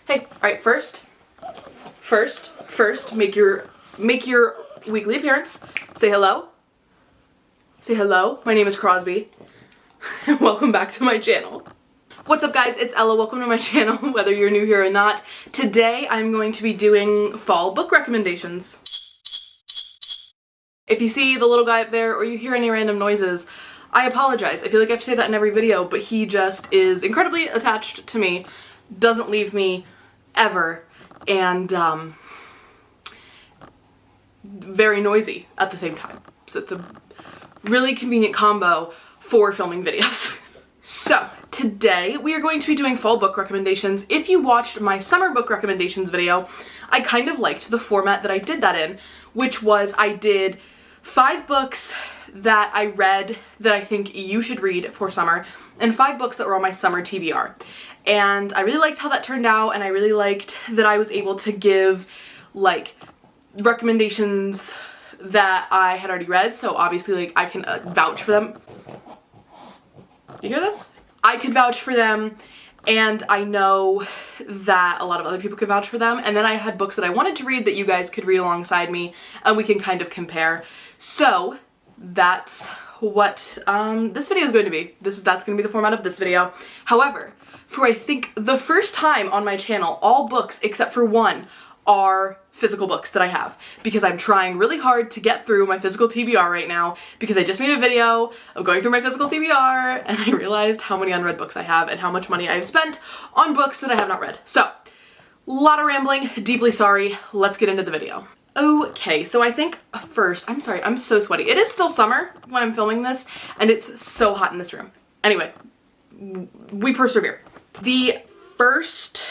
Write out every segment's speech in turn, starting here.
Hey, alright, first, make your weekly appearance. Say hello. Say hello. My name is Crosby. And welcome back to my channel. What's up guys, it's Ella. Welcome to my channel, whether you're new here or not. Today I'm going to be doing fall book recommendations. If you see the little guy up there or you hear any random noises, I apologize. I feel like I have to say that in every video, but he just is incredibly attached to me, doesn't leave me ever, and very noisy at the same time. So it's a really convenient combo for filming videos. So today we are going to be doing fall book recommendations. If you watched my summer book recommendations video, I kind of liked the format that I did that in, which was I did 5 books that I read that I think you should read for summer, and 5 books that were on my summer TBR. And I really liked how that turned out, and I really liked that I was able to give like recommendations that I had already read, so obviously like I can vouch for them. You hear this? I could vouch for them, and I know that a lot of other people could vouch for them. And then I had books that I wanted to read that you guys could read alongside me, and we can kind of compare. So that's what this video is going to be. That's going to be the format of this video. However, for I think the first time on my channel, all books except for one are physical books that I have, because I'm trying really hard to get through my physical TBR right now, because I just made a video of going through my physical TBR and I realized how many unread books I have and how much money I have spent on books that I have not read. So, a lot of rambling, deeply sorry, let's get into the video. Okay, so I think first, I'm sorry, I'm so sweaty. It is still summer when I'm filming this, and it's so hot in this room. Anyway, we persevere. The first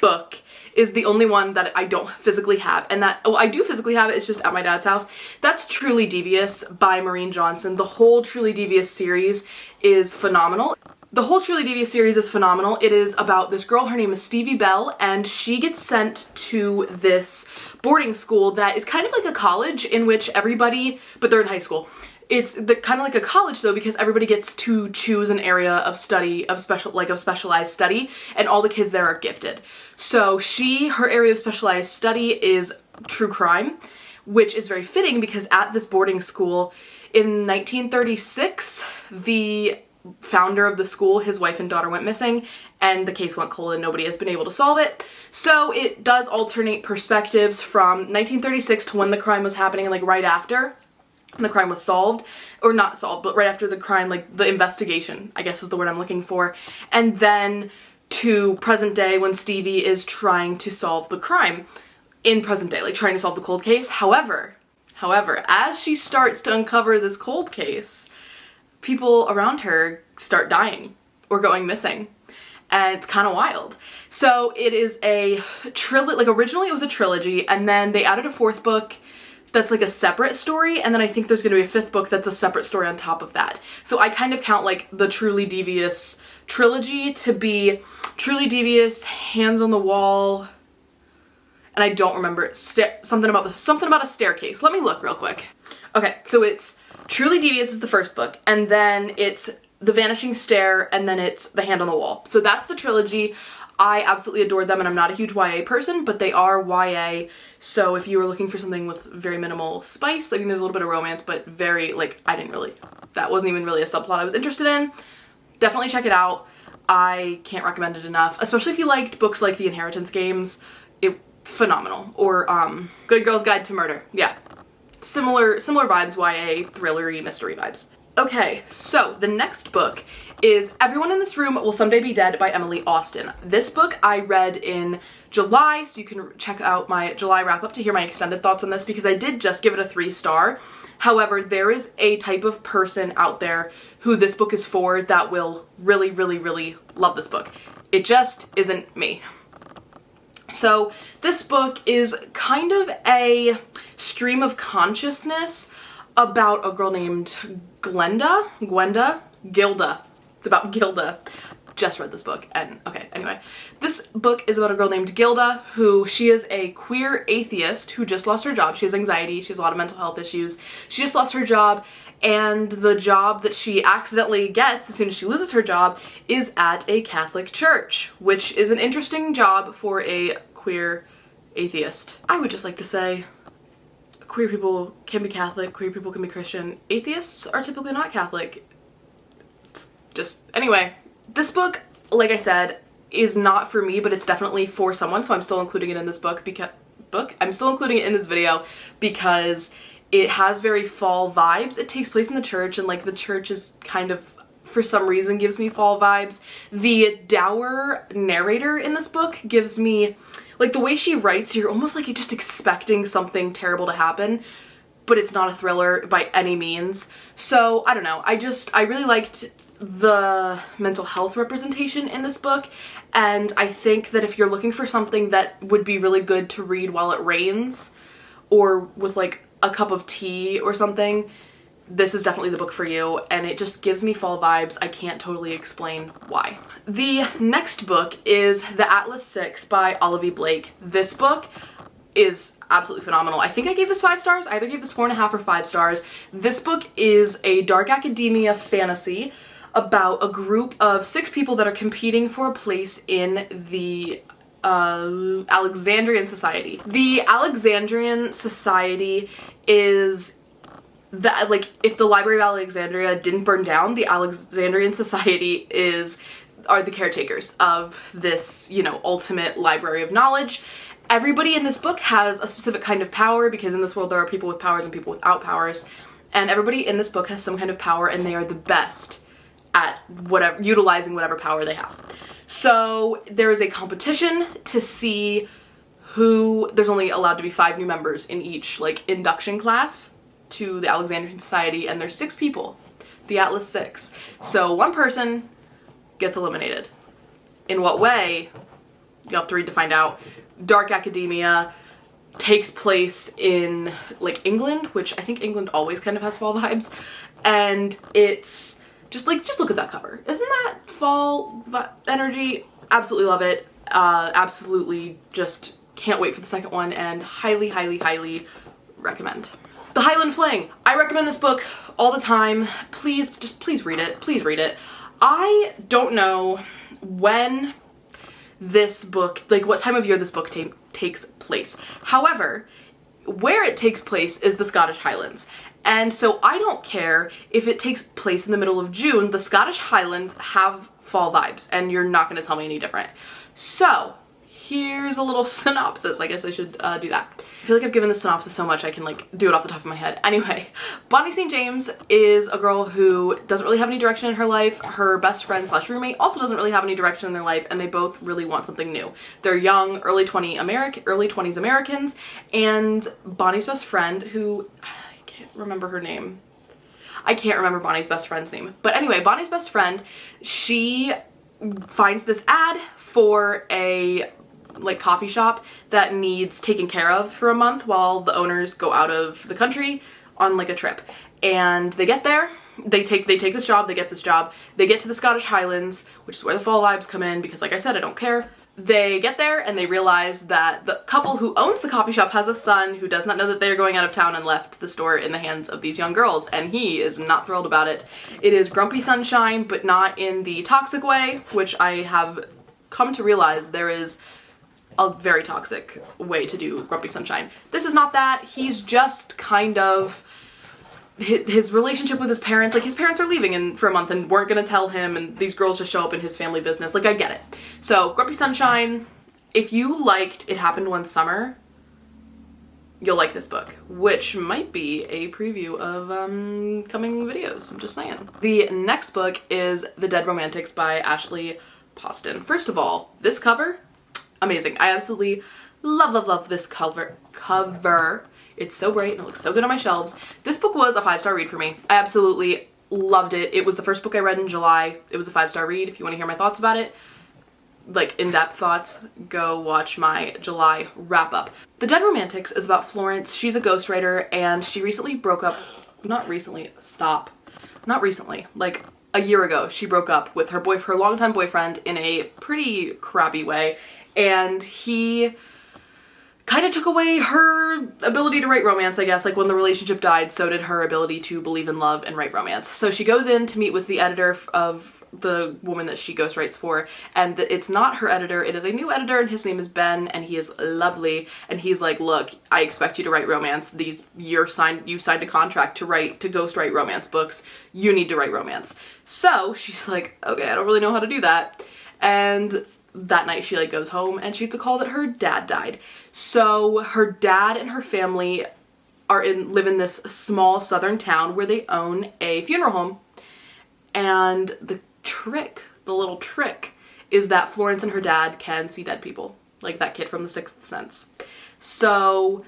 book is the only one that I don't physically have, and that, well, I do physically have it, it's just at my dad's house. That's Truly Devious by Maureen Johnson. The whole Truly Devious series is phenomenal. The whole Truly Devious series is phenomenal. It is about this girl, her name is Stevie Bell, and she gets sent to this boarding school that is kind of like a college in which everybody, but they're in high school. It's kind of like a college though, because everybody gets to choose an area of study, of specialized study, and all the kids there are gifted. So her area of specialized study is true crime, which is very fitting because at this boarding school in 1936, the founder of the school, his wife and daughter went missing, and the case went cold and nobody has been able to solve it. So it does alternate perspectives from 1936 to when the crime was happening and like right after the crime was solved, or not solved, but right after the crime, like the investigation, I guess is the word I'm looking for, and then to present day when Stevie is trying to solve the crime in present day, like trying to solve the cold case. However, as she starts to uncover this cold case, people around her start dying or going missing, and it's kind of wild. So it is a trilogy, like originally it was a trilogy, and then they added a 4th book that's like a separate story, and then I think there's gonna be a 5th book that's a separate story on top of that. So I kind of count like the Truly Devious trilogy to be Truly Devious, Hands on the Wall, and I don't remember something about a staircase. Let me look real quick. Okay, so it's Truly Devious is the first book, and then it's The Vanishing Stair, and then it's The Hand on the Wall. So that's the trilogy. I absolutely adore them, and I'm not a huge YA person, but they are YA, so if you were looking for something with very minimal spice, I mean there's a little bit of romance, but very, like, that wasn't even really a subplot I was interested in. Definitely check it out. I can't recommend it enough, especially if you liked books like The Inheritance Games. Phenomenal. Or, Good Girl's Guide to Murder. Yeah. Similar vibes, YA, thrillery, mystery vibes. Okay, so the next book is Everyone in This Room Will Someday Be Dead by Emily Austen. This book I read in July, so you can check out my July wrap-up to hear my extended thoughts on this, because I did just give it a 3-star. However, there is a type of person out there who this book is for that will really, really, really love this book. It just isn't me. So this book is kind of a stream of consciousness about a girl named Gilda. It's about Gilda. just read this book and okay, anyway. This book is about a girl named Gilda who she is a queer atheist who just lost her job. She has anxiety, she has a lot of mental health issues. She just lost her job, and the job that she accidentally gets as soon as she loses her job is at a Catholic church, which is an interesting job for a queer atheist. I would just like to say queer people can be Catholic, queer people can be Christian. Atheists are typically not Catholic. It's just, anyway. This book, like I said, is not for me, but it's definitely for someone, so I'm still including it in this I'm still including it in this video because it has very fall vibes. It takes place in the church, and like the church is kind of, for some reason, gives me fall vibes. The dour narrator in this book gives me, like, the way she writes, you're almost like just expecting something terrible to happen, but it's not a thriller by any means. So, I don't know. I really liked the mental health representation in this book, and I think that if you're looking for something that would be really good to read while it rains or with like a cup of tea or something, this is definitely the book for you, and it just gives me fall vibes. I can't totally explain why. The next book is The Atlas 6 by Olivie Blake. This book is absolutely phenomenal. I think I gave this 5 stars. I either gave this 4.5 or 5 stars. This book is a dark academia fantasy about a group of 6 people that are competing for a place in the Alexandrian Society. The Alexandrian Society is that, like, if the Library of Alexandria didn't burn down, the Alexandrian Society are the caretakers of this, you know, ultimate library of knowledge. Everybody in this book has a specific kind of power, because in this world there are people with powers and people without powers, and everybody in this book has some kind of power, and they are the best at utilizing whatever power they have. So there is a competition to see there's only allowed to be 5 new members in each, like, induction class to the Alexandrian Society, and there's 6 people, the Atlas 6. So one person gets eliminated. In what way? You have to read to find out. Dark academia takes place in, like, England, which I think England always kind of has fall vibes, and it's just look at that cover. Isn't that fall energy? Absolutely love it. Absolutely just can't wait for the second one, and highly, highly, highly recommend. The Highland Fling. I recommend this book all the time. Please read it. Please read it. I don't know when this book, like what time of year this book takes place. However, where it takes place is the Scottish Highlands. And so I don't care if it takes place in the middle of June, the Scottish Highlands have fall vibes, and you're not going to tell me any different. So here's a little synopsis. I guess I should do that. I feel like I've given the synopsis so much I can, like, do it off the top of my head. Anyway, Bonnie St. James is a girl who doesn't really have any direction in her life. Her best friend slash roommate also doesn't really have any direction in their life, and they both really want something new. They're young, early 20s Americans, and Bonnie's best friend, who I can't remember her name. I can't remember Bonnie's best friend's name. But anyway, Bonnie's best friend, she finds this ad for a, like, coffee shop that needs taken care of for a month while the owners go out of the country on, like, a trip. And they get there, they take this job, they get this job, they get to the Scottish Highlands, which is where the fall vibes come in, because like I said, I don't care. They get there and they realize that the couple who owns the coffee shop has a son who does not know that they're going out of town and left the store in the hands of these young girls, and he is not thrilled about it. It is grumpy sunshine, but not in the toxic way, which I have come to realize there is a very toxic way to do grumpy sunshine. This is not that. He's just kind of, his relationship with his parents, like, his parents are leaving for a month and weren't gonna tell him, and these girls just show up in his family business. Like, I get it. So, Grumpy Sunshine, if you liked It Happened One Summer, you'll like this book, which might be a preview of coming videos, I'm just saying. The next book is The Dead Romantics by Ashley Poston. First of all, this cover, amazing. I absolutely love this cover. It's so great and it looks so good on my shelves. This book was a 5-star read for me. I absolutely loved it. It was the first book I read in July. It was a 5-star read. If you want to hear my thoughts about it, like in-depth thoughts, go watch my July wrap-up. The Dead Romantics is about Florence. She's a ghostwriter, and she recently broke up, not recently, like a year ago, she broke up with her longtime boyfriend in a pretty crappy way, and he kind of took away her ability to write romance, I guess. Like, when the relationship died, so did her ability to believe in love and write romance. So she goes in to meet with the editor of the woman that she ghostwrites for, and it's not her editor, it is a new editor, and his name is Ben, and he is lovely, and he's like, look, I expect you to write romance. You signed a contract to ghostwrite romance books. You need to write romance. So she's like, okay, I don't really know how to do that. And that night she like goes home and she gets a call that her dad died. So her dad and her family live in this small southern town where they own a funeral home, and the little trick is that Florence and her dad can see dead people, like that kid from The Sixth Sense. So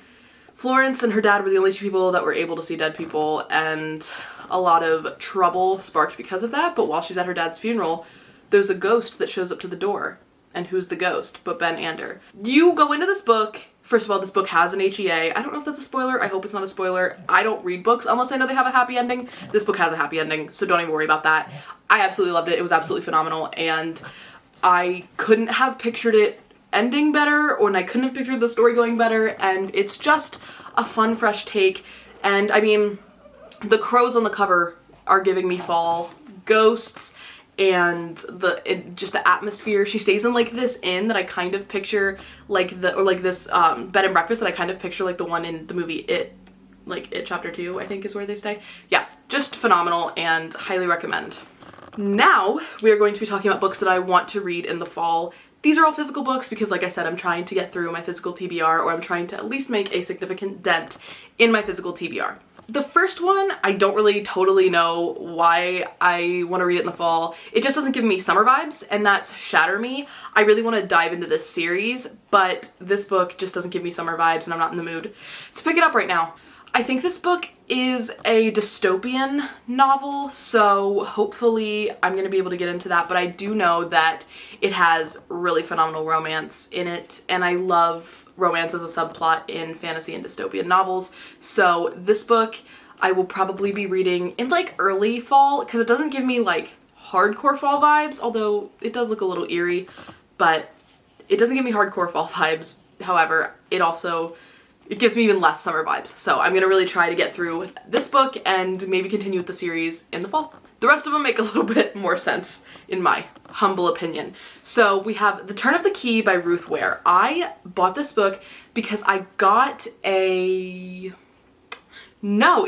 Florence and her dad were the only two people that were able to see dead people, and a lot of trouble sparked because of that. But while she's at her dad's funeral, there's a ghost that shows up to the door. And who's the ghost but Ben Ander? You go into this book. First of all, this book has an HEA. I don't know if that's a spoiler. I hope it's not a spoiler. I don't read books unless I know they have a happy ending. This book has a happy ending, so don't even worry about that. I absolutely loved it. It was absolutely phenomenal, and I couldn't have pictured it ending better, and I couldn't have pictured the story going better, and it's just a fun, fresh take. And I mean, the crows on the cover are giving me fall, ghosts, and just the atmosphere. She stays in like this inn that I kind of picture like this bed and breakfast that I kind of picture like the one in the movie It Chapter 2, I think is where they stay. Yeah, just phenomenal and highly recommend. Now we are going to be talking about books that I want to read in the fall. These are all physical books because, like I said, I'm trying to get through my physical TBR, or I'm trying to at least make a significant dent in my physical TBR. The first one, I don't really totally know why I want to read it in the fall. It just doesn't give me summer vibes, and that's Shatter Me. I really want to dive into this series, but this book just doesn't give me summer vibes, and I'm not in the mood to pick it up right now. I think this book is a dystopian novel, so hopefully I'm going to be able to get into that, but I do know that it has really phenomenal romance in it, and I love romance as a subplot in fantasy and dystopian novels. So this book I will probably be reading in like early fall, because it doesn't give me like hardcore fall vibes, although it does look a little eerie, but it doesn't give me hardcore fall vibes. However, it gives me even less summer vibes. So I'm gonna really try to get through this book and maybe continue with the series in the fall. The rest of them make a little bit more sense in my humble opinion. So we have The Turn of the Key by Ruth Ware. I bought this book because I got it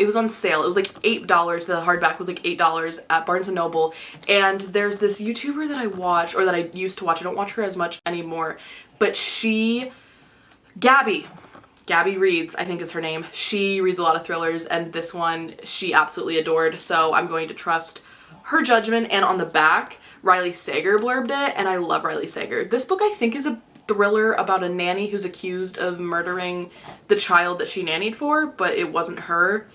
was on sale. It was like $8. The hardback was like $8 at Barnes & Noble. And there's this YouTuber that I watch, or that I used to watch. I don't watch her as much anymore, but Gabby reads, I think is her name. She reads a lot of thrillers, and this one she absolutely adored, so I'm going to trust her judgment. And on the back, Riley Sager blurbed it, and I love Riley Sager. This book I think is a thriller about a nanny who's accused of murdering the child that she nannied for, but it wasn't her.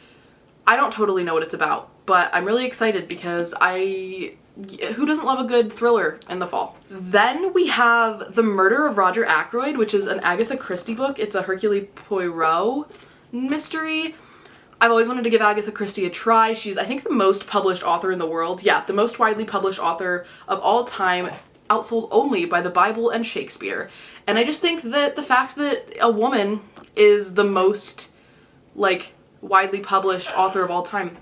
I don't totally know what it's about, but I'm really excited because who doesn't love a good thriller in the fall? Then we have The Murder of Roger Ackroyd, which is an Agatha Christie book. It's a Hercule Poirot mystery. I've always wanted to give Agatha Christie a try. She's, I think, the most published author in the world. Yeah, the most widely published author of all time, outsold only by the Bible and Shakespeare. And I just think that the fact that a woman is the most, like, widely published author of all time,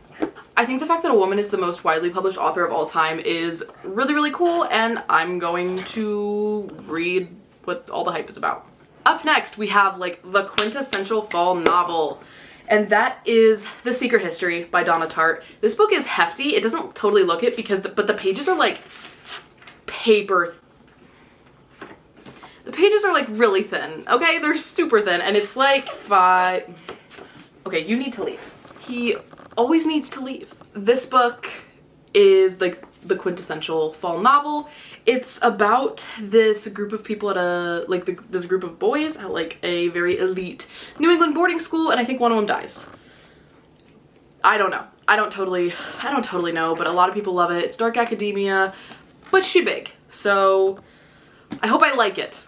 I think the fact that a woman is the most widely published author of all time is really, really cool, and I'm going to read what all the hype is about. Up next, we have like the quintessential fall novel, and that is The Secret History by Donna Tartt. This book is hefty. It doesn't totally look it because but the pages are like paper. The pages are like really thin, okay? They're super thin, and it's like okay, you need to leave. He always needs to leave. This book is like the quintessential fall novel. It's about this group of people at this group of boys at like a very elite New England boarding school, and I think one of them dies. I don't know. I don't totally know, but a lot of people love it. It's dark academia, but she big. So I hope I like it.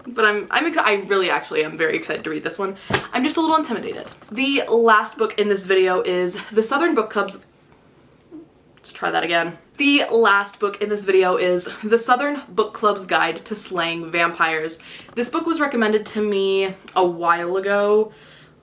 But I really actually am very excited to read this one. I'm just a little intimidated. The last book in this video is the Southern Book Club's Let's try that again. The last book in this video is The Southern Book Club's Guide to Slaying Vampires. This book was recommended to me a while ago.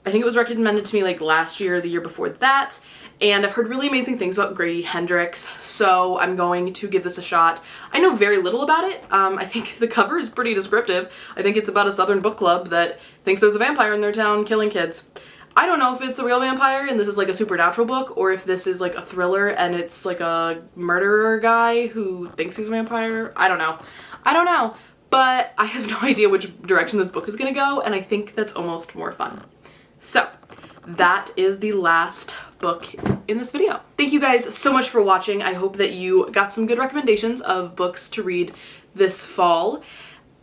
I think it was recommended to me like last year or the year before that, and I've heard really amazing things about Grady Hendrix, so I'm going to give this a shot. I know very little about it. I think the cover is pretty descriptive. I think it's about a Southern book club that thinks there's a vampire in their town killing kids. I don't know if it's a real vampire and this is like a supernatural book, or if this is like a thriller and it's like a murderer guy who thinks he's a vampire. I don't know. I don't know, but I have no idea which direction this book is gonna go, and I think that's almost more fun. So that is the last book in this video. Thank you guys so much for watching. I hope that you got some good recommendations of books to read this fall,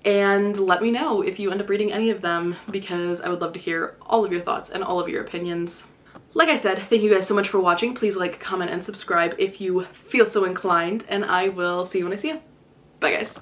and let me know if you end up reading any of them, because I would love to hear all of your thoughts and all of your opinions. Like I said, thank you guys so much for watching. Please like, comment, and subscribe if you feel so inclined, and I will see you when I see you. Bye guys.